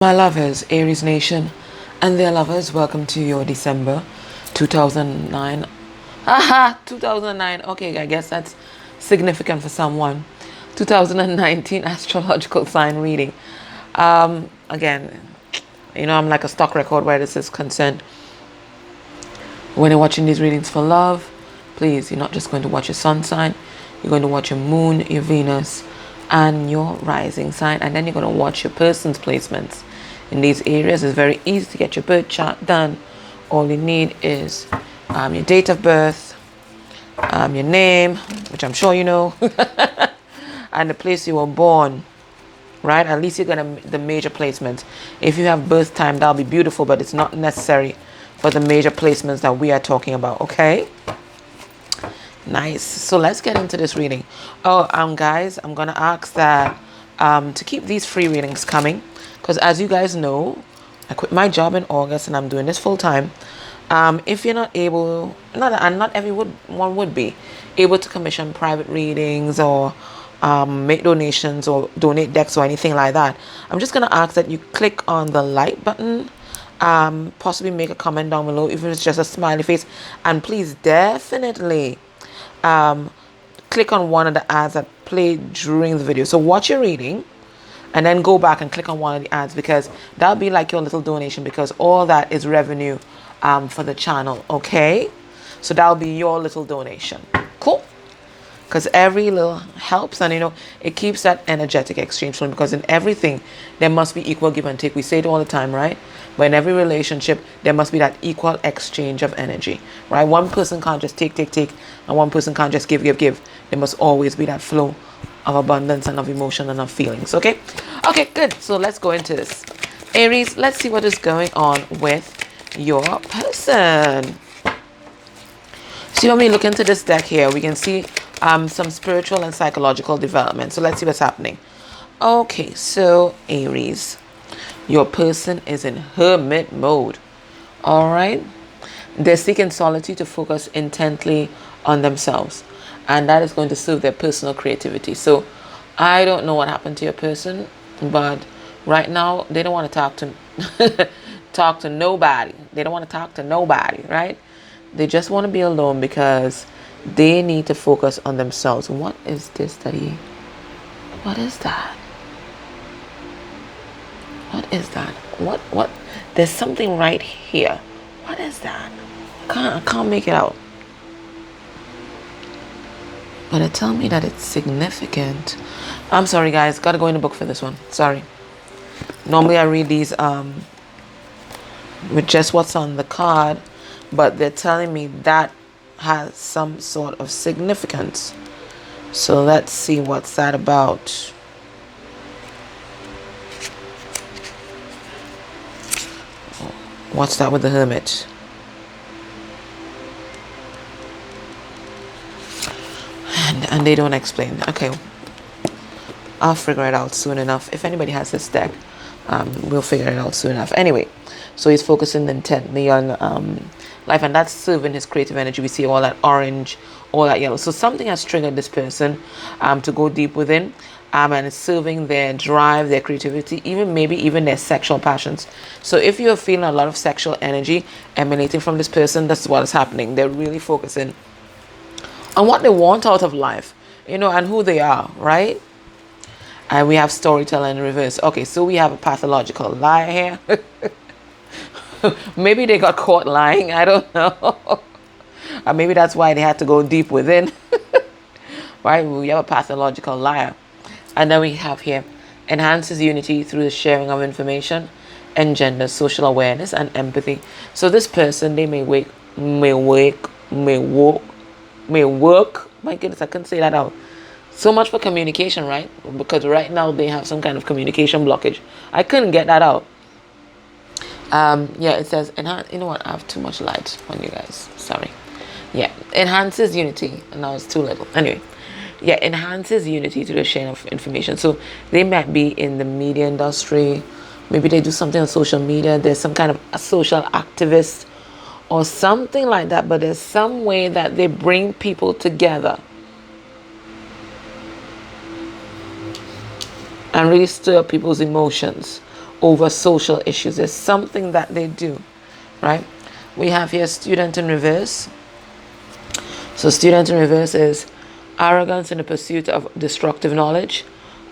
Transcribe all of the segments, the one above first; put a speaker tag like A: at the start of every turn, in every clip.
A: My lovers, Aries Nation, and their lovers, welcome to your December 2009. Haha, 2009. Okay, I guess that's significant for someone. 2019 astrological sign reading. Again, I'm like a stock record where this is concerned. When you're watching these readings for love, please, you're not just going to watch your sun sign, you're going to watch your moon, your Venus, and your rising sign, and then you're going to watch your person's placements in these areas. It's very easy to get your birth chart done. All you need is your date of birth, your name, which I'm sure you know, and the place you were born, right? At least you're going to the major placements. If you have birth time, that'll be beautiful, but it's not necessary for the major placements that we are talking about, okay? Nice. So let's get into this reading. Guys, I'm gonna ask that to keep these free readings coming, because as you guys know, I quit my job in August and I'm doing this full time. If you're not able, not everyone would be able to commission private readings or make donations or donate decks or anything like that, I'm just gonna ask that you click on the like button. Possibly make a comment down below if it's just a smiley face, and please definitely click on one of the ads that play during the video. So watch your reading and then go back and click on one of the ads, because that'll be like your little donation, because all that is revenue for the channel, okay? So that'll be your little donation. Cool? Because every little helps, and it keeps that energetic exchange flowing, because in everything there must be equal give and take. We say it all the time, right? But in every relationship there must be that equal exchange of energy, right? One person can't just take, and one person can't just give. There must always be that flow of abundance and of emotion and of feelings, okay? Okay, good. So let's go into this. Aries, let's see what is going on with your person. So when we look into this deck here, we can see some spiritual and psychological development. So let's see what's happening. Okay, so Aries, your person is in hermit mode. All right. They're seeking solitude to focus intently on themselves, and that is going to serve their personal creativity. So I don't know what happened to your person, but right now they don't want to talk to talk to nobody. They don't want to talk to nobody, right? They just want to be alone because they need to focus on themselves. What is this what is that? What is that? What? There's something right here. What is that? I can't make it out. But it tell me that it's significant. I'm sorry, guys. Gotta go in the book for this one. Sorry. Normally I read these with just what's on the card, but they're telling me that has some sort of significance. So let's see what's that about. What's that with the hermit? And they don't explain. Okay, I'll figure it out soon enough. If anybody has this deck, we'll figure it out soon enough. Anyway, so he's focusing intently on life, and that's serving his creative energy. We see all that orange, all that yellow. So something has triggered this person to go deep within, and it's serving their drive, their creativity, maybe even their sexual passions. So if you're feeling a lot of sexual energy emanating from this person, that's what is happening. They're really focusing on what they want out of life, and who they are, right? And we have storyteller in reverse. Okay, so we have a pathological liar here. Maybe they got caught lying. I don't know. Or maybe that's why they had to go deep within. Right? We have a pathological liar. And then we have here, enhances unity through the sharing of information, engenders social awareness and empathy. So this person, they may work. My goodness, I couldn't say that out. So much for communication, right? Because right now they have some kind of communication blockage. I couldn't get that out. Yeah, it says, you know what? I have too much light on you guys. Sorry. Yeah, enhances unity. And now it's too little. Anyway, yeah, enhances unity through the sharing of information. So they might be in the media industry. Maybe they do something on social media. There's some kind of a social activist or something like that. But there's some way that they bring people together and really stir up people's emotions over social issues. There's something that they do, right? We have here student in reverse. So student in reverse is arrogance in the pursuit of destructive knowledge,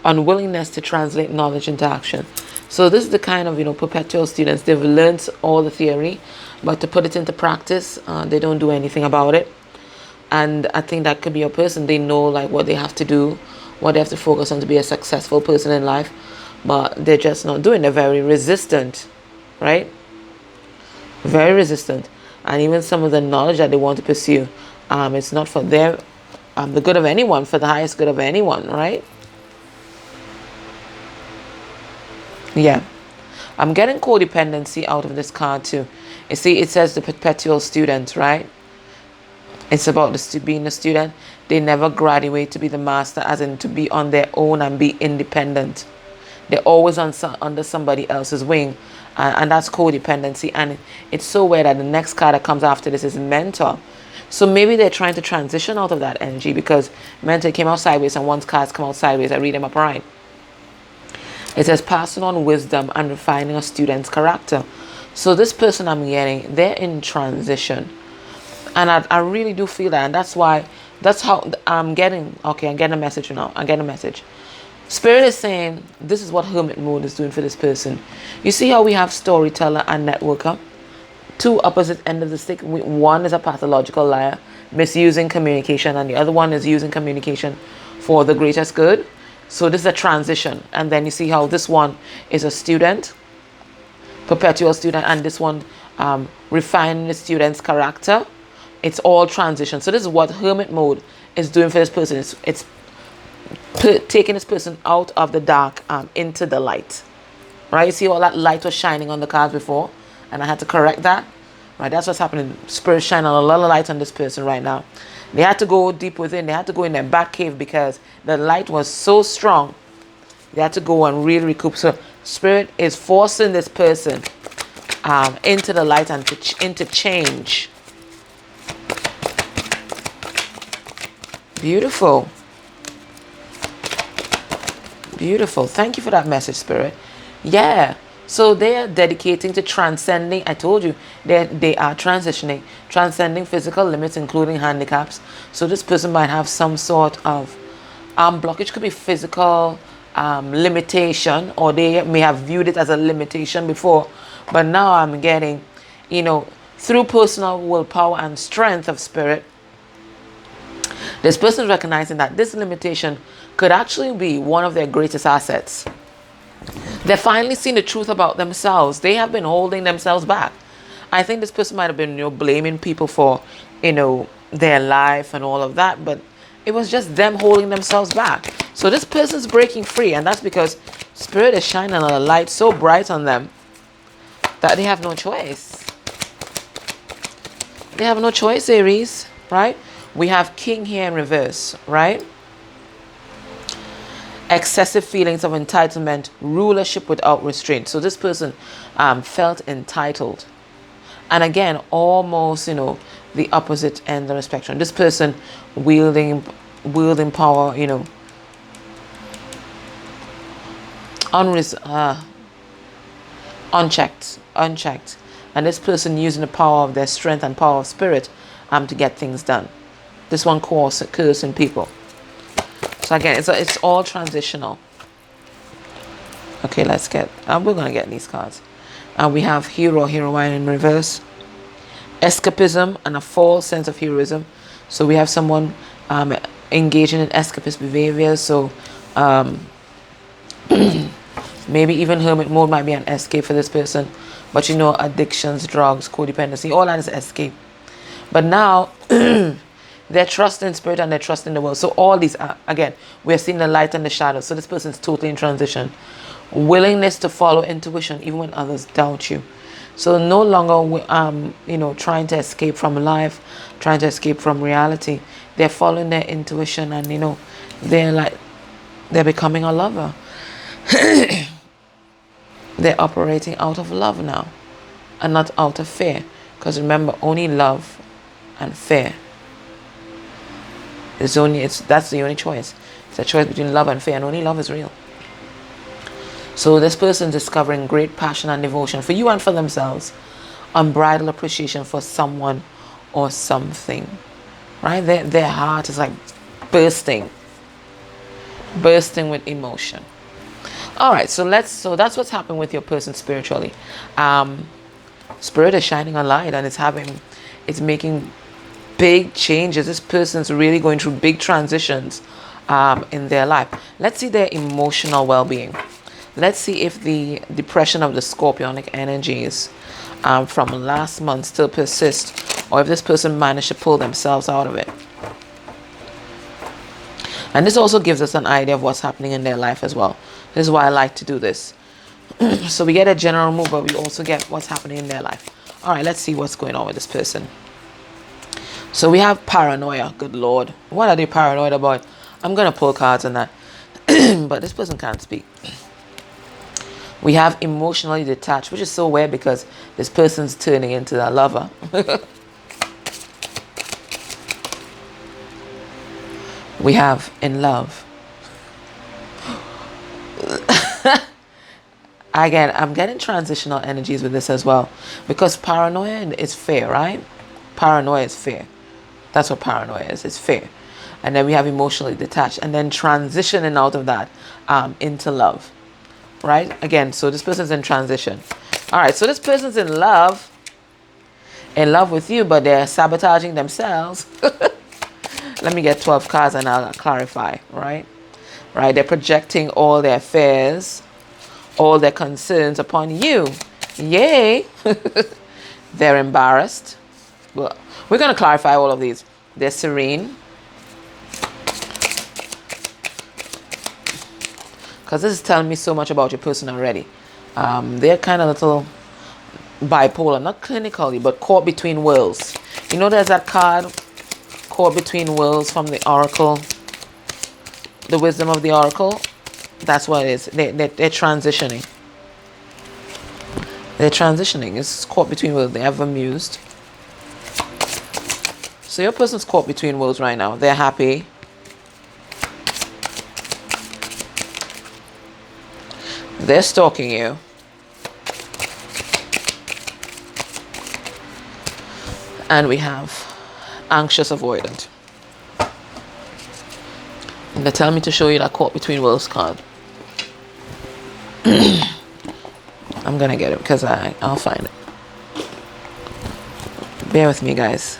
A: unwillingness to translate knowledge into action. So this is the kind of, perpetual students. They've learned all the theory, but to put it into practice, they don't do anything about it. And I think that could be a person. They know like what they have to do, what they have to focus on to be a successful person in life, but they're just not doing. They're very resistant, right? Very resistant. And even some of the knowledge that they want to pursue, it's not for their the good of anyone, for the highest good of anyone, right? Yeah. I'm getting codependency out of this card too. You see, it says the perpetual student, right? It's about being a student. They never graduate to be the master, as in to be on their own and be independent. They're always under somebody else's wing. And that's codependency. And it's so weird that the next card that comes after this is mentor. So maybe they're trying to transition out of that energy, because mentor came out sideways and once cards come out sideways, I read them upright. It says passing on wisdom and refining a student's character. So this person I'm getting, they're in transition. And I really do feel that. And that's how I'm getting, okay, I'm getting a message now. I'm getting a message. Spirit is saying, this is what hermit mode is doing for this person. You see how we have storyteller and networker? Two opposite ends of the stick. One is a pathological liar, misusing communication, and the other one is using communication for the greatest good. So this is a transition. And then you see how this one is a student, perpetual student, and this one refining the student's character. It's all transition. So this is what hermit mode is doing for this person. It's taking this person out of the dark into the light. Right? You see all that light was shining on the cards before, and I had to correct that. Right? That's what's happening. Spirit shining a lot of light on this person right now. They had to go deep within. They had to go in their back cave because the light was so strong. They had to go and really recoup. So Spirit is forcing this person into the light and into change. Beautiful. Beautiful. Thank you for that message, Spirit. Yeah. So they are dedicating to transcending. I told you they are transitioning, transcending physical limits, including handicaps. So this person might have some sort of blockage. Could be physical limitation, or they may have viewed it as a limitation before. But now I'm getting, through personal willpower and strength of spirit, this person is recognizing that this limitation could actually be one of their greatest assets. They're finally seeing the truth about themselves. They have been holding themselves back. I think this person might have been, blaming people for, their life and all of that, but it was just them holding themselves back. So this person's breaking free, and that's because Spirit is shining a light so bright on them that they have no choice. They have no choice, Aries, right? We have King here in reverse, right? Excessive feelings of entitlement, rulership without restraint. So this person felt entitled. And again, almost, the opposite end of the spectrum. This person wielding power, unchecked. And this person using the power of their strength and power of spirit to get things done. This one cursing people. So again, it's all transitional. Okay, let's get, we're going to get these cards. We have hero, heroine in reverse. Escapism and a false sense of heroism. So we have someone engaging in escapist behavior. So maybe even hermit mode might be an escape for this person. But addictions, drugs, codependency, all that is escape. But now their trust in spirit and their trust in the world. So all these are, again, we're seeing the light and the shadow. So this person's totally in transition. Willingness to follow intuition even when others doubt you. So no longer trying to escape from life, trying to escape from reality. They're following their intuition, and they're becoming a lover. They're operating out of love now and not out of fear. Because remember, only love and fear. That's the only choice. It's a choice between love and fear, and only love is real. So this person is discovering great passion and devotion for you and for themselves. Unbridled appreciation for someone or something. Right? Their heart is like bursting with emotion. All right, so that's what's happening with your person spiritually. Spirit is shining a light, and it's making big changes. This person's really going through big transitions in their life. Let's see their emotional well-being. Let's see if the depression of the scorpionic energies from last month still persist, or if this person managed to pull themselves out of it. And this also gives us an idea of what's happening in their life as well. This is why I like to do this. So we get a general move, but we also get what's happening in their life. All right, let's see what's going on with this person. So we have paranoia. Good Lord. What are they paranoid about? I'm going to pull cards on that. But this person can't speak. We have emotionally detached, which is so weird because this person's turning into a lover. We have in love. Again, I'm getting transitional energies with this as well, because paranoia is fear, right? Paranoia is fear. That's what paranoia is. It's fear. And then we have emotionally detached, and then transitioning out of that into love, right? Again, so this person's in transition. All right, so this person's in love with you, but they're sabotaging themselves. Let me get 12 cards and I'll clarify, right? Right, they're projecting all their fears, all their concerns upon you. Yay! They're embarrassed. Well, we're going to clarify all of these. They're serene. Because this is telling me so much about your person already. They're kind of little bipolar, not clinically, but caught between worlds. You know, there's that card, caught between worlds, from the Oracle, the wisdom of the Oracle. That's what it is. They're transitioning. They're transitioning. It's caught between worlds. They have amused. So your person's caught between worlds right now. They're happy. They're stalking you. And we have anxious avoidant. And they tell me to show you that caught between worlds card. I'm gonna get it because I'll find it. Bear with me, guys.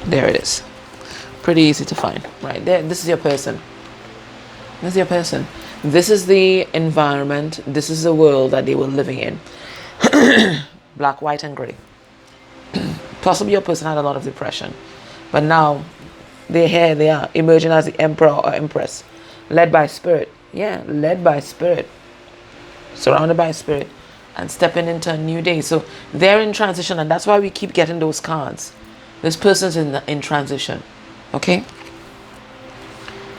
A: There it is. Pretty easy to find. Right there. This is your person. This is your person. This is the environment. This is the world that they were living in. Black, white, and gray. Possibly your person had a lot of depression. But now, they're here, they are, emerging as the emperor or empress. Led by spirit. Yeah, led by spirit. Surrounded by spirit. And stepping into a new day. So, they're in transition, and that's why we keep getting those cards. This person's in transition. Okay?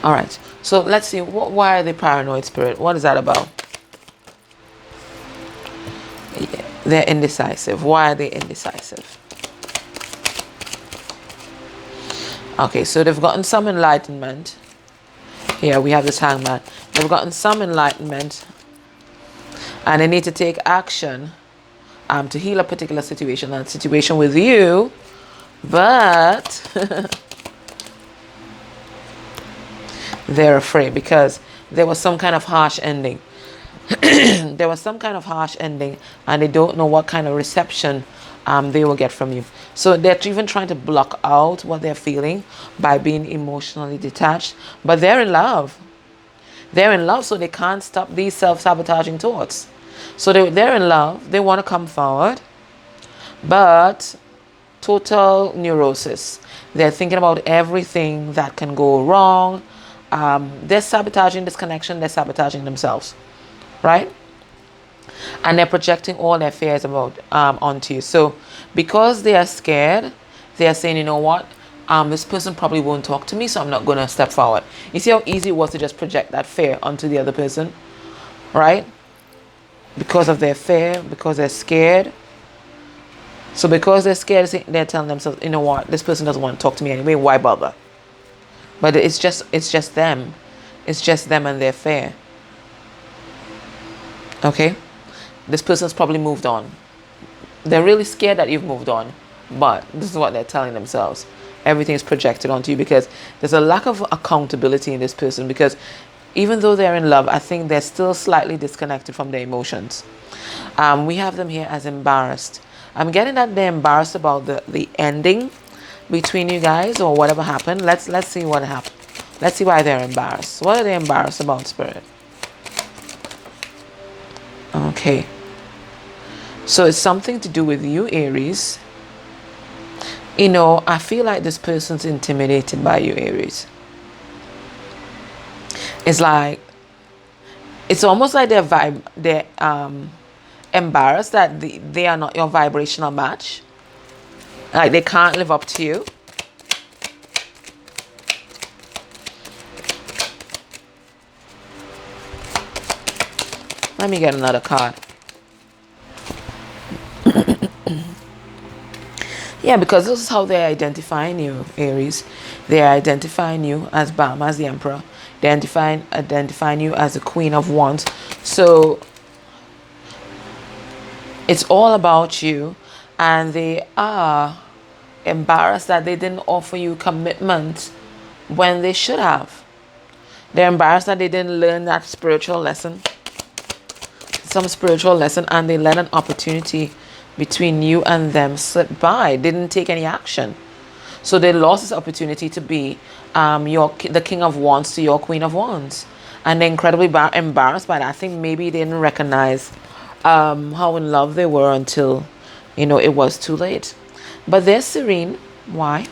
A: Alright. So, let's see. Why are they paranoid, spirit? What is that about? Yeah, they're indecisive. Why are they indecisive? Okay, so they've gotten some enlightenment. Here we have this hangman. They've gotten some enlightenment. And they need to take action to heal a particular situation. And situation with you. But they're afraid because there was some kind of harsh ending. There was some kind of harsh ending. And they don't know what kind of reception they will get from you. So they're even trying to block out what they're feeling by being emotionally detached. But they're in love. They're in love, so they can't stop these self-sabotaging thoughts. So they're in love. They want to come forward. But total neurosis. They're thinking about everything that can go wrong. They're sabotaging this connection. They're sabotaging themselves. Right? And they're projecting all their fears about onto you. So because they are scared, they are saying, you know what, this person probably won't talk to me, so I'm not going to step forward. You see how easy it was to just project that fear onto the other person, right? Because of their fear, because they're scared. So because they're scared, they're telling themselves, you know what, this person doesn't want to talk to me anyway, why bother? But it's just them. It's just them and their fear. Okay? This person's probably moved on. They're really scared that you've moved on. But this is what they're telling themselves. Everything is projected onto you because there's a lack of accountability in this person, because even though they're in love, I think they're still slightly disconnected from their emotions. We have them here as embarrassed. I'm getting that they're embarrassed about the ending between you guys, or whatever happened. Let's see what happened. Let's see why they're embarrassed. What are they embarrassed about, Spirit? Okay. So it's something to do with you, Aries. You know, I feel like this person's intimidated by you, Aries. It's like, it's almost like they're embarrassed that they are not your vibrational match. Like they can't live up to you. Let me get another card. Yeah, because this is how they're identifying you, Aries. They're identifying you as Bam, as the Emperor. They're identifying you as the Queen of Wands. So it's all about you, and they are embarrassed that they didn't offer you commitment when they should have. They're embarrassed that they didn't learn that spiritual lesson, some spiritual lesson, and they let an opportunity between you and them slip by, didn't take any action. So they lost this opportunity to be the King of Wands to your Queen of Wands, and they're incredibly embarrassed by that. I think maybe they didn't recognize how in love they were until, you know, it was too late. But they're serene. Why?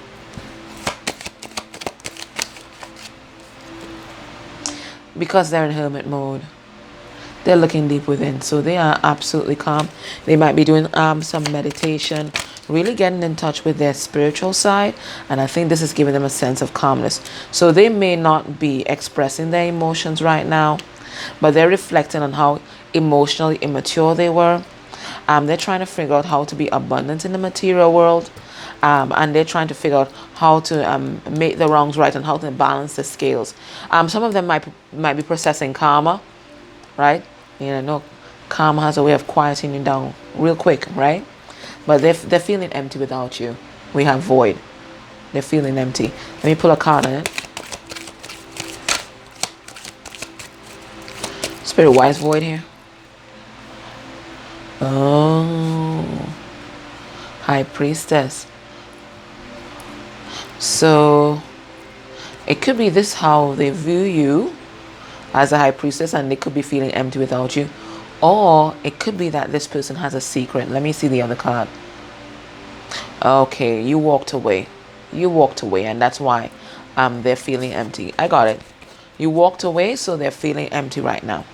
A: Because they're in hermit mode. They're looking deep within, so they are absolutely calm. They might be doing some meditation, really getting in touch with their spiritual side, and I think this is giving them a sense of calmness. So they may not be expressing their emotions right now, but they're reflecting on how emotionally immature they were. They're trying to figure out how to be abundant in the material world, and they're trying to figure out how to make the wrongs right and how to balance the scales. Some of them might be processing karma, right? You know, karma has a way of quieting you down real quick, right? But they're feeling empty without you. We have void. They're feeling empty. Let me pull a card on it. Spirit, why is void here? Oh, High Priestess. So it could be this how they view you as a High Priestess, and they could be feeling empty without you. Or it could be that this person has a secret. Let me see the other card. Okay, you walked away. You walked away, and that's why they're feeling empty. I got it. You walked away, so they're feeling empty right now.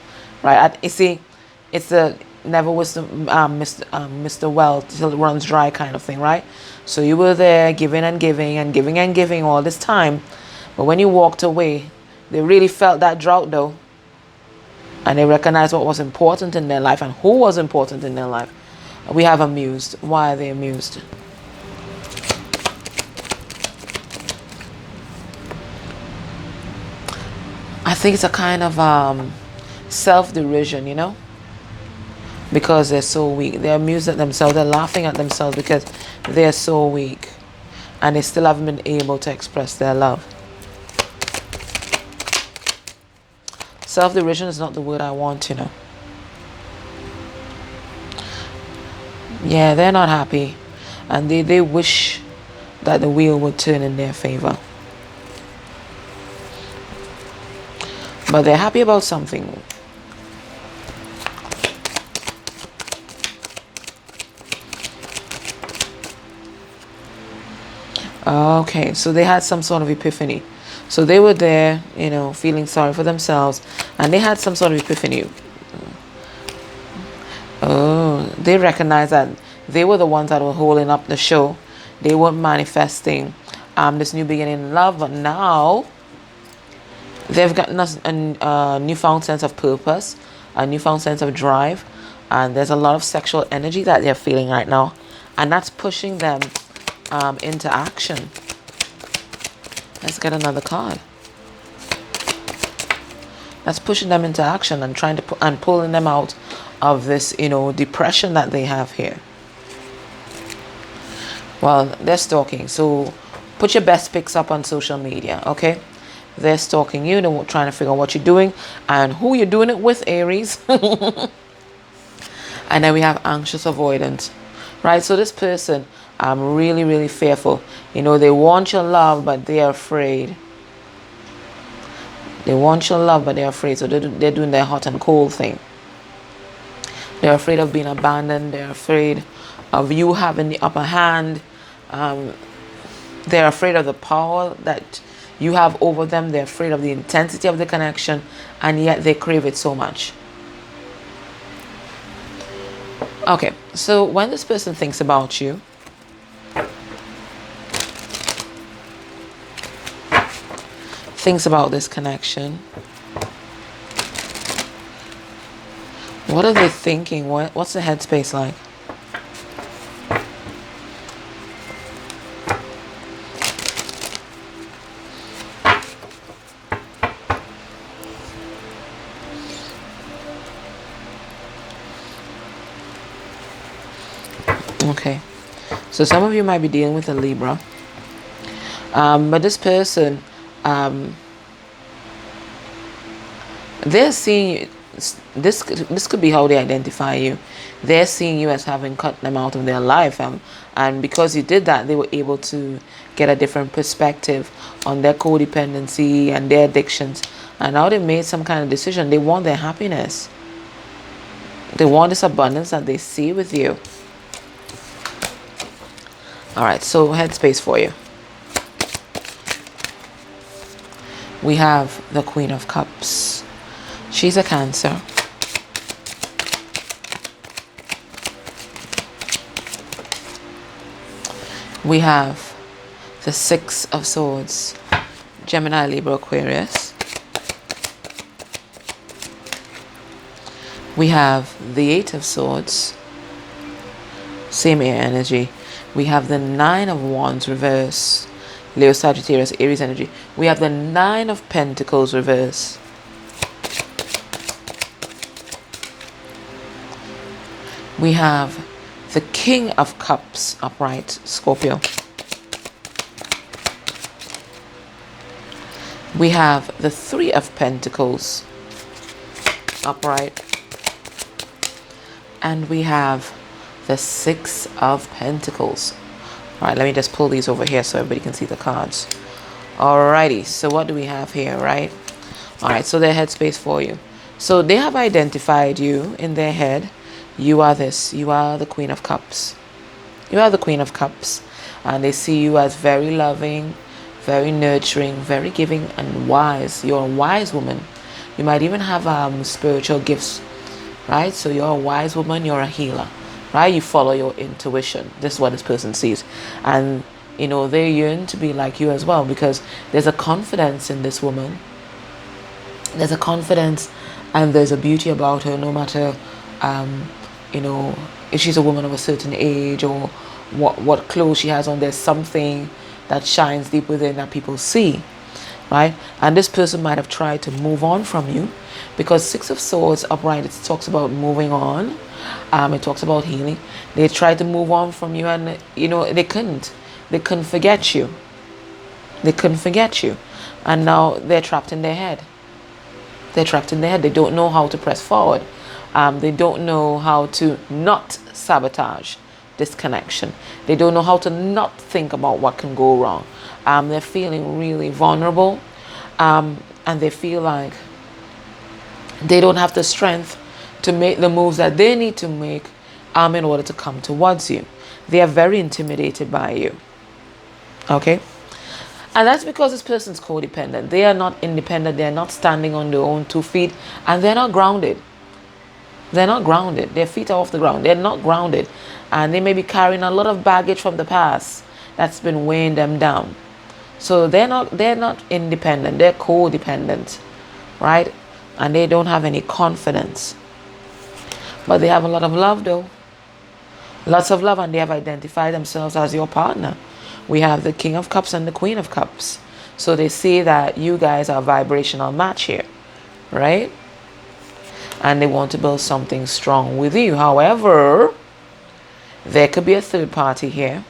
A: Right? You see, it's the never wisdom, Mr. Well till it runs dry kind of thing, right? So you were there giving and giving and giving and giving all this time. But when you walked away, they really felt that drought though. And they recognized what was important in their life and who was important in their life. We have amused. Why are they amused? I think it's a kind of self-derision, you know? Because they're so weak. They're amused at themselves. They're laughing at themselves because they're so weak. And they still haven't been able to express their love. Self-derision is not the word I want, you know. Yeah, they're not happy. And they wish that the wheel would turn in their favor. But they're happy about something. Okay, so they had some sort of epiphany. So they were there, you know, feeling sorry for themselves, and they had some sort of epiphany. Oh, they recognized that they were the ones that were holding up the show. They weren't manifesting this new beginning in love, but now they've gotten a newfound sense of purpose, a newfound sense of drive, and there's a lot of sexual energy that they're feeling right now, and that's pushing them into action. Let's get another card. That's pushing them into action and trying to and pulling them out of this, depression that they have here. Well, they're stalking. So put your best pics up on social media, okay? They're stalking you. They're trying to figure out what you're doing and who you're doing it with, Aries. And then we have anxious avoidance, right? So this person, really, really fearful. They want your love, but they are afraid. They want your love, but they're afraid. So they're doing their hot and cold thing. They're afraid of being abandoned. They're afraid of you having the upper hand. They're afraid of the power that you have over them. They're afraid of the intensity of the connection, and yet they crave it so much. Okay, so when this person thinks about you, thinks about this connection, what are they thinking? What's the headspace like? Okay, so some of you might be dealing with a Libra, but this person, they're seeing you. This could be how they identify you. They're seeing you as having cut them out of their life, and because you did that, they were able to get a different perspective on their codependency and their addictions, and now they made some kind of decision. They want their happiness. They want this abundance that they see with you. All right, so headspace for you. We have the Queen of Cups. She's a Cancer. We have the Six of Swords. Gemini, Libra, Aquarius. We have the Eight of Swords. Same air energy. We have the Nine of Wands reverse. Leo, Sagittarius, Aries energy. We have the Nine of Pentacles reverse. We have the King of Cups upright, Scorpio. We have the Three of Pentacles upright. And we have the Six of Pentacles. All right, let me just pull these over here so everybody can see the cards. Alrighty, so what do we have here, right? All right, so their headspace for you. So they have identified you in their head. You are this. You are the Queen of Cups. You are the Queen of Cups. And they see you as very loving, very nurturing, very giving, and wise. You're a wise woman. You might even have spiritual gifts, right? So you're a wise woman. You're a healer. Right? You follow your intuition. This is what this person sees. And, they yearn to be like you as well, because there's a confidence in this woman. There's a confidence and there's a beauty about her, no matter, if she's a woman of a certain age or what clothes she has on. There's something that shines deep within that people see, right? And this person might have tried to move on from you, because Six of Swords upright, it talks about moving on. It talks about healing. They tried to move on from you, and they couldn't forget you. They couldn't forget you, and now they're trapped in their head. They're trapped in their head. They don't know how to press forward. They don't know how to not sabotage this connection. They don't know how to not think about what can go wrong. They're feeling really vulnerable, and they feel like they don't have the strength to make the moves that they need to make in order to come towards you. They are very intimidated by you. Okay? And that's because this person's codependent. They are not independent. They are not standing on their own 2 feet. And they're not grounded. They're not grounded. Their feet are off the ground. They're not grounded. And they may be carrying a lot of baggage from the past that's been weighing them down. So they're not independent. They're codependent. Right? And they don't have any confidence. But they have a lot of love, though. Lots of love, and they have identified themselves as your partner. We have the King of Cups and the Queen of Cups. So they see that you guys are a vibrational match here, right? And they want to build something strong with you. However, there could be a third party here,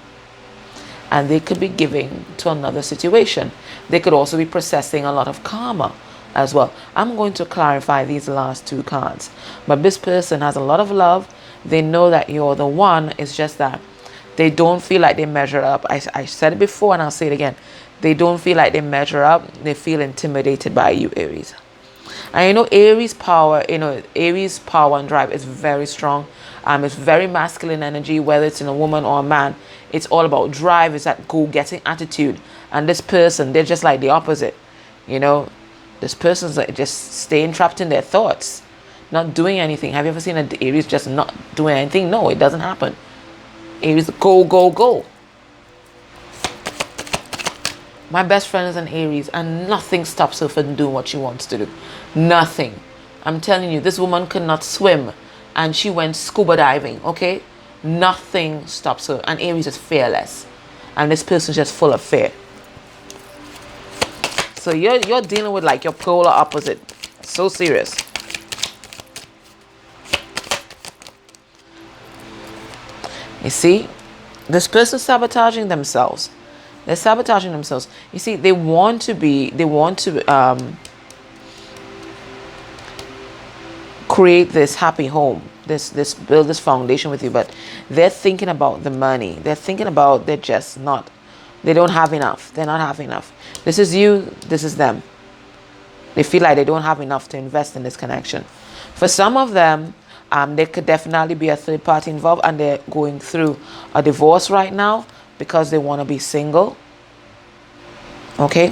A: and they could be giving to another situation. They could also be processing a lot of karma as well. I'm going to clarify these last two cards. But this person has a lot of love. They know that you're the one. It's just that they don't feel like they measure up. I said it before and I'll say it again. They don't feel like they measure up. They feel intimidated by you, Aries. And you know, Aries power and drive is very strong. It's very masculine energy, whether it's in a woman or a man. It's all about drive. It's that go-getting attitude. And this person, they're just like the opposite. You know, this person's like just staying trapped in their thoughts, not doing anything. Have you ever seen an Aries just not doing anything? No, it doesn't happen. Aries, go, go, go. My best friend is an Aries, and nothing stops her from doing what she wants to do. Nothing. I'm telling you, this woman could not swim, and she went scuba diving, okay? Nothing stops her. And Aries is fearless. And this person's just full of fear. So you're dealing with like your polar opposite. So serious. You see, this person's sabotaging themselves. They're sabotaging themselves. You see, they want to create this happy home, build this foundation with you, but they're thinking about the money. They're thinking about they don't have enough. They're not having enough. This is you, this is them. They feel like they don't have enough to invest in this connection. For some of them, there could definitely be a third party involved, and they're going through a divorce right now because they want to be single. Okay,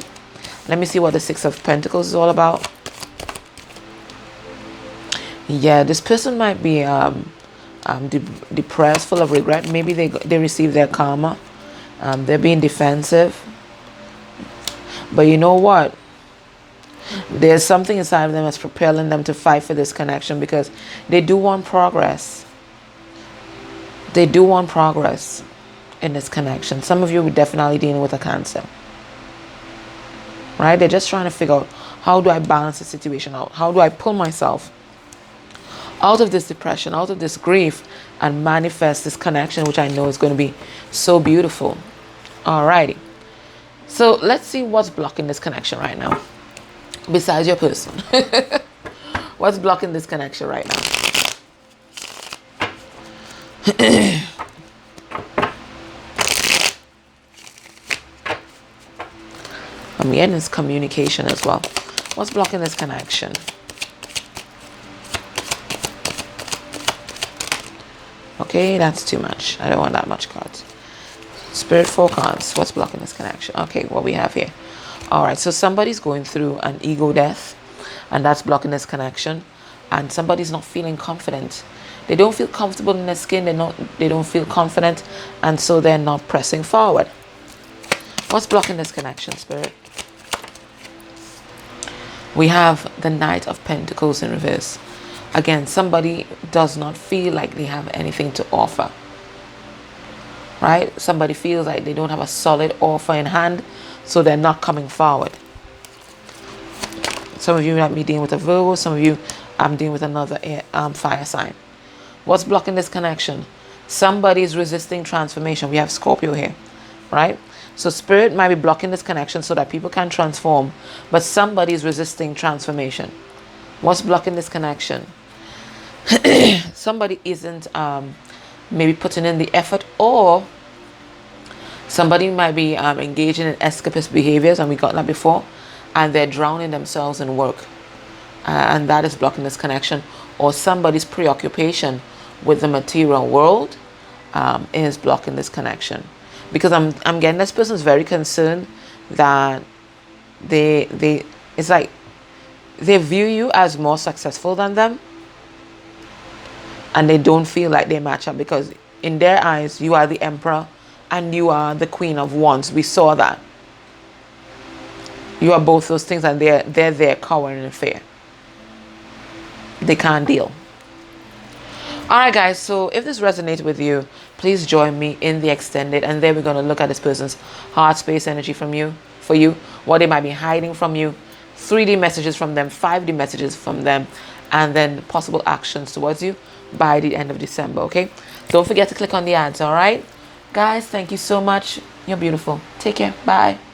A: let me see what the Six of Pentacles is all about. Yeah, this person might be depressed, full of regret. Maybe they received their karma. They're being defensive. But you know what? There's something inside of them that's propelling them to fight for this connection, because they do want progress. They do want progress in this connection. Some of you are definitely dealing with a Cancer. Right? They're just trying to figure out, how do I balance the situation out? How do I pull myself out of this depression, out of this grief, and manifest this connection, which I know is going to be so beautiful. Alrighty. So let's see what's blocking this connection right now. Besides your person. What's blocking this connection right now? I'm getting this communication as well. What's blocking this connection? Okay, that's too much. I don't want that much cards. Spirit, 4 cards. What's blocking this connection? Okay, what we have here. Alright, so somebody's going through an ego death, and that's blocking this connection. And somebody's not feeling confident. They don't feel comfortable in their skin. They don't feel confident, and so they're not pressing forward. What's blocking this connection, Spirit? We have the Knight of Pentacles in reverse. Again, somebody does not feel like they have anything to offer. Right? Somebody feels like they don't have a solid offer in hand, so they're not coming forward. Some of you might be dealing with a Virgo. Some of you, I'm dealing with another fire sign. What's blocking this connection? Somebody's resisting transformation. We have Scorpio here. Right? So Spirit might be blocking this connection so that people can transform, but somebody's resisting transformation. What's blocking this connection? Somebody isn't maybe putting in the effort, or somebody might be engaging in escapist behaviors, and we got that before, and they're drowning themselves in work, and that is blocking this connection. Or somebody's preoccupation with the material world is blocking this connection, because I'm getting this person's very concerned that it's like they view you as more successful than them, and they don't feel like they match up, because in their eyes you are the Emperor and you are the Queen of Wands. We saw that you are both those things, and they're there cowering in fear. They can't deal. Alright guys, so if this resonates with you, please join me in the extended, and then we're going to look at this person's heart space energy from you. for you, what they might be hiding from you, 3D messages from them, 5D messages from them, and then possible actions towards you by the end of December, okay? Don't forget to click on the ads, all right? Guys, thank you so much. You're beautiful. Take care. Bye.